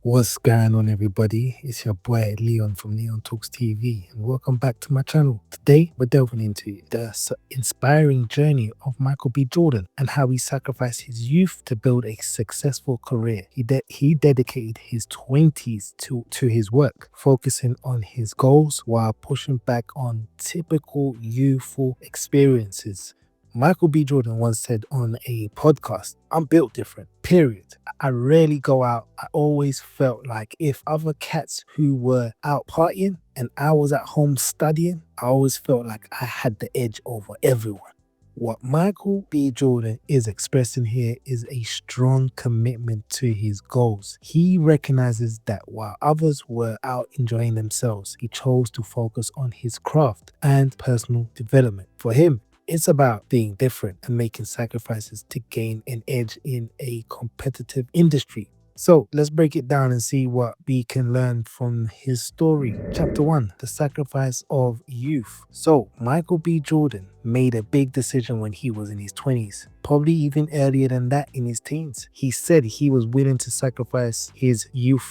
What's going on, everybody? It's your boy Leon from Leon Talks TV, and welcome back to my channel. Today, we're delving into the inspiring journey of Michael B. Jordan and how he sacrificed his youth to build a successful career. He dedicated his 20s to his work, focusing on his goals while pushing back on typical youthful experiences. Michael B. Jordan once said on a podcast, "I'm built different, period. I rarely go out. I always felt like if other cats who were out partying and I was at home studying, I always felt like I had the edge over everyone." What Michael B. Jordan is expressing here is a strong commitment to his goals. He recognizes that while others were out enjoying themselves, he chose to focus on his craft and personal development. For him, it's about being different and making sacrifices to gain an edge in a competitive industry. So let's break it down and see what we can learn from his story. Chapter 1, The Sacrifice of Youth. So Michael B. Jordan made a big decision when he was in his 20s, probably even earlier than that in his teens. He said he was willing to sacrifice his youth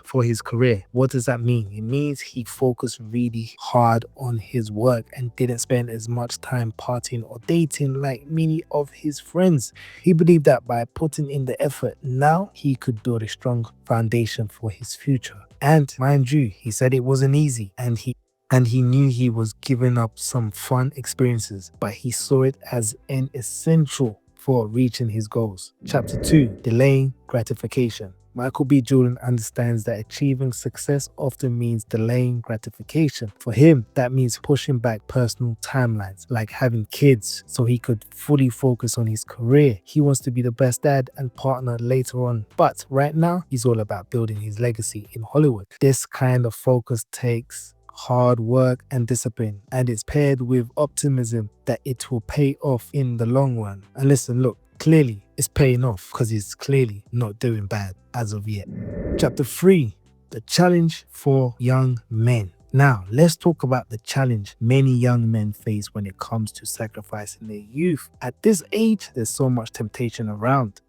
for his career. What does that mean? It means he focused really hard on his work and didn't spend as much time partying or dating like many of his friends. He believed that by putting in the effort now, he could build a strong foundation for his future. And mind you, he said it wasn't easy, and he knew he was giving up some fun experiences, but he saw it as an essential for reaching his goals. Chapter 2, Delaying Gratification. Michael B. Jordan understands that achieving success often means delaying gratification. For him, that means pushing back personal timelines, like having kids, so he could fully focus on his career. He wants to be the best dad and partner later on, but right now, he's all about building his legacy in Hollywood. This kind of focus takes hard work and discipline, and it's paired with optimism that it will pay off in the long run. And listen, look, clearly it's paying off because he's clearly not doing bad as of yet. Chapter 3, The Challenge for Young Men. Now, let's talk about the challenge many young men face when it comes to sacrificing their youth. At this age, there's so much temptation around.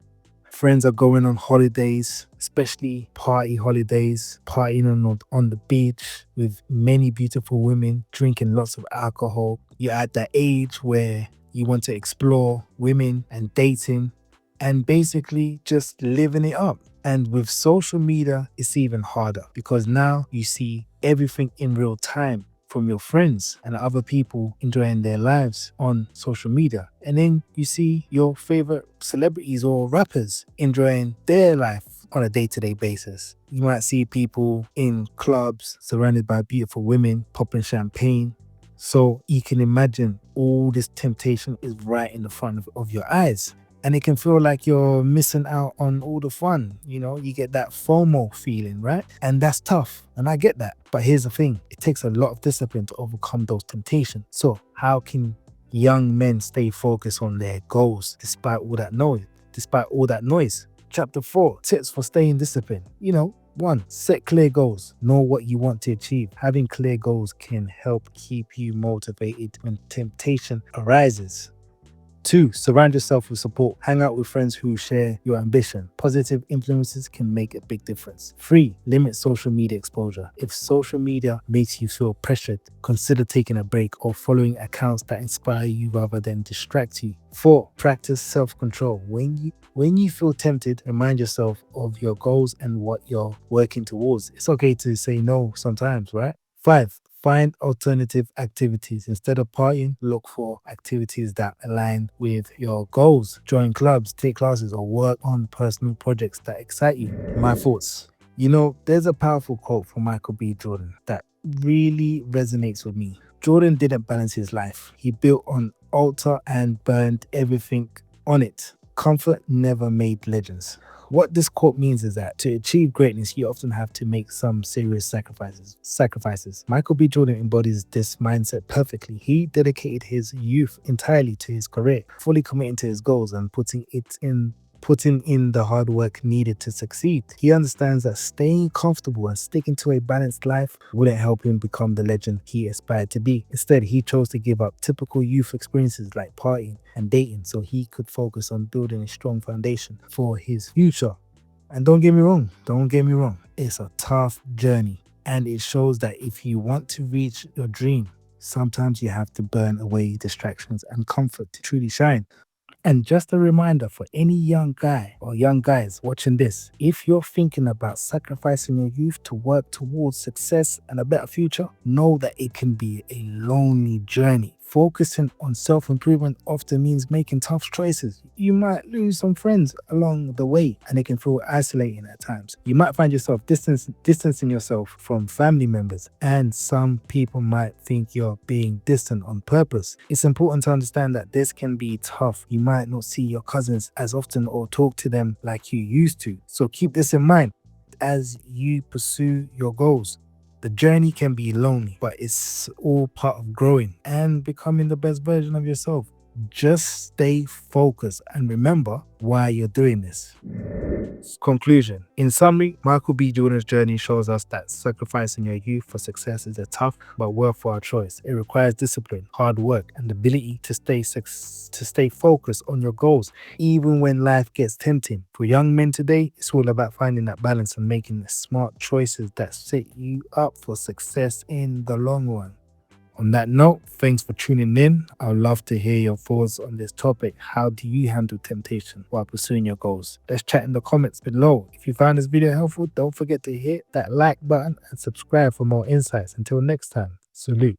Friends are going on holidays, especially party holidays, partying on the beach with many beautiful women, drinking lots of alcohol. You're at that age where you want to explore women and dating and basically just living it up. And with social media, it's even harder because now you see everything in real time from your friends and other people enjoying their lives on social media. And then you see your favorite celebrities or rappers enjoying their life on a day-to-day basis. You might see people in clubs surrounded by beautiful women popping champagne. So you can imagine all this temptation is right in the front of your eyes. And it can feel like you're missing out on all the fun. You know, you get that FOMO feeling, right? And that's tough. And I get that. But here's the thing. It takes a lot of discipline to overcome those temptations. So how can young men stay focused on their goals despite all that noise? Chapter 4, Tips for Staying Disciplined. 1, set clear goals. Know what you want to achieve. Having clear goals can help keep you motivated when temptation arises. 2, surround yourself with support. Hang out with friends who share your ambition. Positive influences can make a big difference. 3, limit social media exposure. If social media makes you feel pressured, consider taking a break or following accounts that inspire you rather than distract you. 4, practice self-control. When you feel tempted, remind yourself of your goals and what you're working towards. It's okay to say no sometimes, right? 5, find alternative activities. Instead of partying, look for activities that align with your goals. Join clubs, take classes, or work on personal projects that excite you. My thoughts. There's a powerful quote from Michael B. Jordan that really resonates with me. Jordan didn't balance his life. He built an altar and burned everything on it. Comfort never made legends. What this quote means is that to achieve greatness, you often have to make some serious sacrifices. Michael B. Jordan embodies this mindset perfectly. He dedicated his youth entirely to his career, fully committing to his goals and putting in the hard work needed to succeed. He understands that staying comfortable and sticking to a balanced life wouldn't help him become the legend he aspired to be. Instead, he chose to give up typical youth experiences like partying and dating so he could focus on building a strong foundation for his future. And don't get me wrong, it's a tough journey. And it shows that if you want to reach your dream, sometimes you have to burn away distractions and comfort to truly shine. And just a reminder for any young guy or young guys watching this, if you're thinking about sacrificing your youth to work towards success and a better future, know that it can be a lonely journey. Focusing on self improvement often means making tough choices. You might lose some friends along the way, and it can feel isolating at times. You might find yourself distancing yourself from family members, and some people might think you're being distant on purpose. It's important to understand that this can be tough. You might not see your cousins as often or talk to them like you used to. So keep this in mind as you pursue your goals. The journey can be lonely, but it's all part of growing and becoming the best version of yourself. Just stay focused and remember why you're doing this. Conclusion. In summary, Michael B. Jordan's journey shows us that sacrificing your youth for success is a tough but worthwhile choice. It requires discipline, hard work, and the ability to stay focused on your goals, even when life gets tempting. For young men today, it's all about finding that balance and making the smart choices that set you up for success in the long run. On that note, thanks for tuning in. I would love to hear your thoughts on this topic. How do you handle temptation while pursuing your goals? Let's chat in the comments below. If you found this video helpful, don't forget to hit that like button and subscribe for more insights. Until next time, salute.